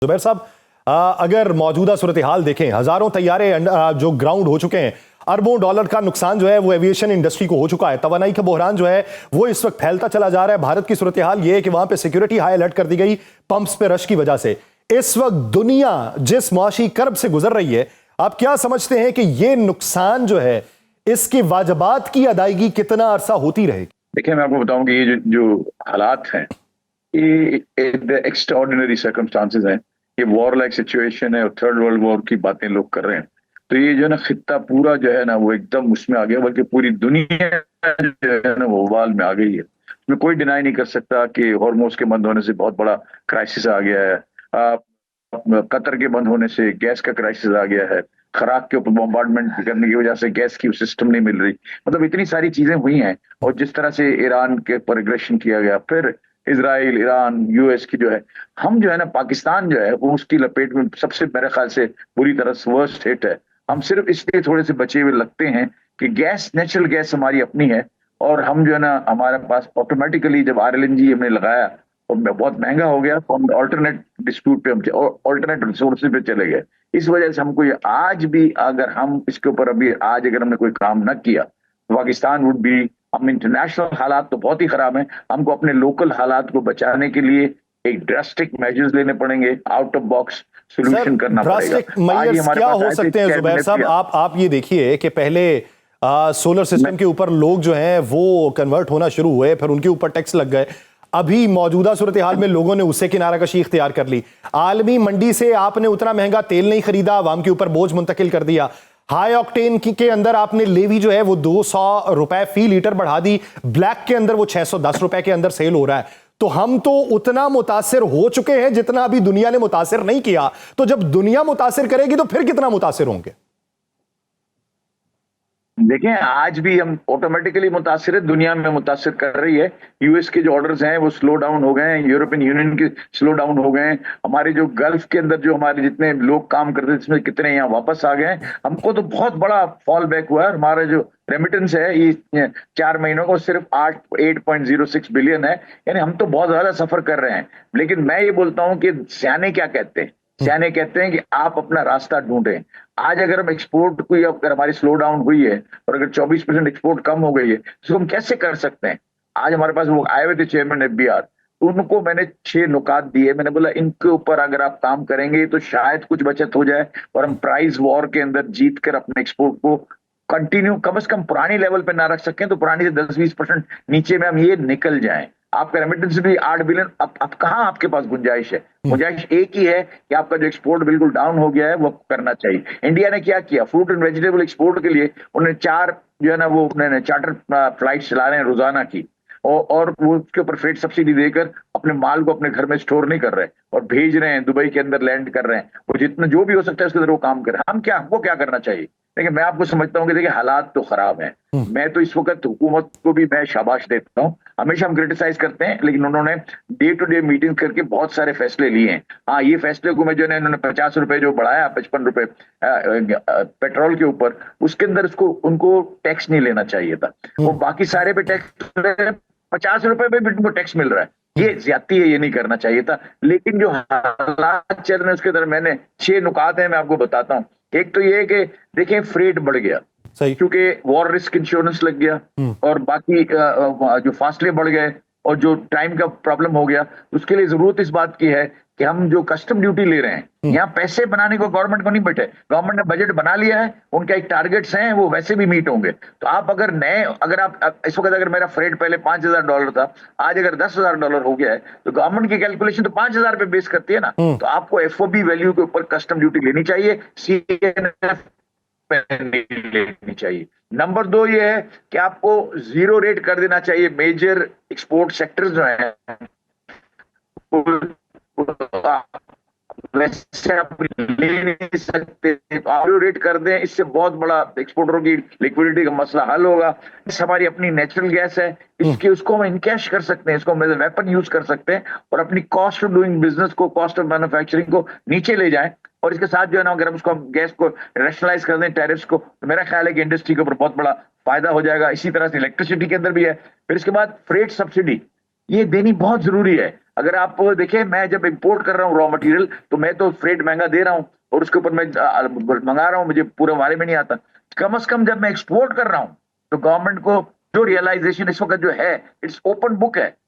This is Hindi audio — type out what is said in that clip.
जुबैर साहब, अगर मौजूदा सूरत हाल देखें, हजारों तैयारे जो ग्राउंड हो चुके हैं, अरबों डॉलर का नुकसान जो है वो एविएशन इंडस्ट्री को हो चुका है। तवानाई का बहरान जो है वो इस वक्त फैलता चला जा रहा है। भारत की सूरत हाल ये है कि वहां पे सिक्योरिटी हाई अलर्ट कर दी गई पंप्स पे रश की वजह से। इस वक्त दुनिया जिस मुआशी कर्ब से गुजर रही है, आप क्या समझते हैं कि ये नुकसान जो है इसकी वाजबात की अदायगी कितना अरसा होती रहेगी? देखिए, मैं आपको बताऊं कि ये जो हालात हैं, ये एक्स्ट्राऑर्डिनरी सर्कमस्टांसेस हैं। ये वॉर लाइक सिचुएशन है और थर्ड वर्ल्ड वॉर की बातें लोग कर रहे हैं। तो ये जो है ना, खित्ता पूरा जो है ना वो एकदम उसमें आ गया, बल्कि पूरी दुनिया जो है ना वो वाल में आ गई है। इसमें कोई डिनाई नहीं कर सकता कि हॉर्मोज के बंद होने से बहुत बड़ा क्राइसिस आ गया है। कतर के बंद होने से गैस का क्राइसिस आ गया है। खराक के ऊपर बॉम्बार्डमेंट करने की वजह से गैस की सिस्टम नहीं मिल रही। मतलब इतनी सारी चीजें हुई हैं। और जिस तरह से ईरान के ऊपर एग्रेशन किया गया, फिर इजराइल, ईरान, यूएस की जो है, हम जो है ना, पाकिस्तान जो है वो उसकी लपेट में सबसे मेरे ख्याल से बुरी तरह से वर्स्ट हिट है। हम सिर्फ इसलिए थोड़े से बचे हुए लगते हैं कि गैस, नेचुरल गैस हमारी अपनी है। और हम जो है ना, हमारे पास ऑटोमेटिकली जब आरएलएनजी हमने लगाया और बहुत महंगा हो गया, तो हम ऑल्टरनेट डिस्प्यूट पे, हम ऑल्टरनेट रिसोर्सेज पे चले गए। इस वजह से हमको ये आज भी, अगर हम इसके ऊपर अभी आज अगर हमने कोई काम न किया, पाकिस्तान वुड बी, हम इंटरनेशनल हालात तो बहुत ही खराब हैं। हमको अपने लोकल हालात को बचाने के लिए एक ड्रास्टिक मेजर्स लेने पड़ेंगे, आउट ऑफ बॉक्स सोल्यूशन करना पड़ेगा। ड्रास्टिक मेजर्स क्या हो सकते हैं जुबैर साहब? आप ये देखिए कि पहले सोलर सिस्टम के ऊपर लोग जो हैं वो कन्वर्ट होना शुरू हुए, फिर उनके ऊपर टैक्स लग गए। अभी मौजूदा सूरत हाल में लोगों ने उससे किनारा कशी इख्तियार कर ली। आलमी मंडी से आपने उतना महंगा तेल नहीं खरीदा, आवाम के ऊपर बोझ मुंतकिल कर दिया। हाई ऑक्टेन के अंदर आपने लेवी जो है वो 200 रुपए फी लीटर बढ़ा दी। ब्लैक के अंदर वो 610 रुपए के अंदर सेल हो रहा है। तो हम तो उतना मुतासिर हो चुके हैं जितना अभी दुनिया ने मुतासिर नहीं किया। तो जब दुनिया मुतासिर करेगी तो फिर कितना मुतासिर होंगे? देखें, आज भी हम ऑटोमेटिकली मुतासिर है, दुनिया में मुतासिर कर रही है। यूएस के जो ऑर्डर्स हैं वो स्लो डाउन हो गए हैं, यूरोपियन यूनियन के स्लो डाउन हो गए हैं। हमारे जो गल्फ के अंदर जो हमारे जितने लोग काम करते थे, इसमें कितने यहाँ वापस आ गए हैं। हमको तो बहुत बड़ा फॉल बैक हुआ है। हमारा जो रेमिटेंस है ये 4 महीनों को सिर्फ 8.06 बिलियन है। यानी हम तो बहुत ज्यादा सफर कर रहे हैं। लेकिन मैं ये बोलता हूँ कि सियाने क्या कहते हैं, सियाने कहते हैं कि आप अपना रास्ता ढूंढें। आज अगर हम एक्सपोर्ट कोई, अगर हमारी स्लो डाउन हुई है और अगर 24% एक्सपोर्ट कम हो गई है, तो हम कैसे कर सकते हैं? आज हमारे पास वो आए हुए थे चेयरमैन एफबीआर, उनको मैंने 6 नुकात दिए। मैंने बोला इनके ऊपर अगर आप काम करेंगे तो शायद कुछ बचत हो जाए और हम प्राइस वॉर के अंदर जीत कर अपने एक्सपोर्ट को कंटिन्यू, कम से कम पुरानी लेवल पे ना रख सकें तो पुरानी से 10-20% नीचे में हम ये निकल जाएं। आपका रेमिटेंस भी 8 बिलियन, अब कहां आपके पास गुंजाइश है? गुंजाइश एक ही है कि आपका जो एक्सपोर्ट बिल्कुल डाउन हो गया है वो करना चाहिए। इंडिया ने क्या किया, फ्रूट एंड वेजिटेबल एक्सपोर्ट के लिए उन्होंने 4 जो है ना वो अपने चार्टर फ्लाइट चला रहे हैं रोजाना की। और वो उसके ऊपर फ्रेट सब्सिडी देकर अपने माल को अपने घर में स्टोर नहीं कर रहे और भेज रहे हैं, दुबई के अंदर लैंड कर रहे हैं। वो जितना जो भी हो सकता है उसके अंदर वो काम कर रहे हैं। हमको क्या करना चाहिए? देखिए, मैं आपको समझता हूँ कि देखिए हालात तो खराब हैं। मैं तो इस वक्त हुकूमत को भी मैं शाबाश देता हूँ। हमेशा हम क्रिटिसाइज करते हैं, लेकिन उन्होंने डे टू डे मीटिंग करके बहुत सारे फैसले लिए हैं। हाँ, ये फैसले को मैं जो है इन्होंने 50 रुपए जो बढ़ाया, 55 रुपए पेट्रोल के ऊपर, उसके अंदर उसको उनको टैक्स नहीं लेना चाहिए था। वो बाकी सारे पे टैक्स, 50 रुपए पे भी उनको टैक्स मिल रहा है। ये ज्यादती है, ये नहीं करना चाहिए था। लेकिन जो हालात चल रहे हैं उसके अंदर मैंने 6 नुकात है, मैं आपको बताता हूँ। एक तो ये है कि देखिए फ्रेट बढ़ गया क्योंकि वॉर रिस्क इंश्योरेंस लग गया और बाकी जो फासले बढ़ गए और जो टाइम का प्रॉब्लम हो गया। उसके लिए जरूरत इस बात की है कि हम जो कस्टम ड्यूटी ले रहे हैं, यहाँ पैसे बनाने को गवर्नमेंट को नहीं बैठे। गवर्नमेंट ने बजट बना लिया है, उनका एक टारगेट्स हैं, वो वैसे भी मीट होंगे। तो आप अगर आप इस वक्त, अगर मेरा फ्रेट पहले $5,000 था, आज अगर $10,000 हो गया है, तो गवर्नमेंट की कैलकुलेशन तो 5,000 पे बेस करती है ना। तो आपको एफओबी वैल्यू के ऊपर कस्टम ड्यूटी लेनी चाहिए, सीएनएफ नहीं लेनी चाहिए। नंबर 2 ये है कि आपको जीरो रेट कर देना चाहिए। मेजर एक्सपोर्ट सेक्टर्स जो है वैसे आप ले नहीं सकते, आप रेट कर दें, इससे बहुत बड़ा एक्सपोर्टरों की लिक्विडिटी का मसला हल होगा। इस हमारी अपनी नेचुरल गैस है, इसके उसको हम इनकैश कर सकते हैं, इसको हम वेपन यूज कर सकते हैं और अपनी कॉस्ट ऑफ डूइंग बिजनेस को, कॉस्ट ऑफ मैन्युफैक्चरिंग को नीचे ले जाएं। और इसके साथ जो है ना, अगर हम उसको गैस को रैशनलाइज कर दें, टैरिफ्स को, तो मेरा ख्याल है कि इंडस्ट्री के ऊपर बहुत बड़ा फायदा हो जाएगा। इसी तरह से इलेक्ट्रिसिटी के अंदर भी है। फिर इसके बाद फ्रेट सब्सिडी, ये देनी बहुत जरूरी है। अगर आप देखिए, मैं जब इंपोर्ट कर रहा हूँ रॉ मटेरियल, तो मैं तो फ्रेट महंगा दे रहा हूँ और उसके ऊपर मैं मंगा रहा हूँ, मुझे पूरे बारे में नहीं आता। कम से कम जब मैं एक्सपोर्ट कर रहा हूँ तो गवर्नमेंट को जो रियलाइजेशन इस वक्त जो है, इट्स ओपन बुक है।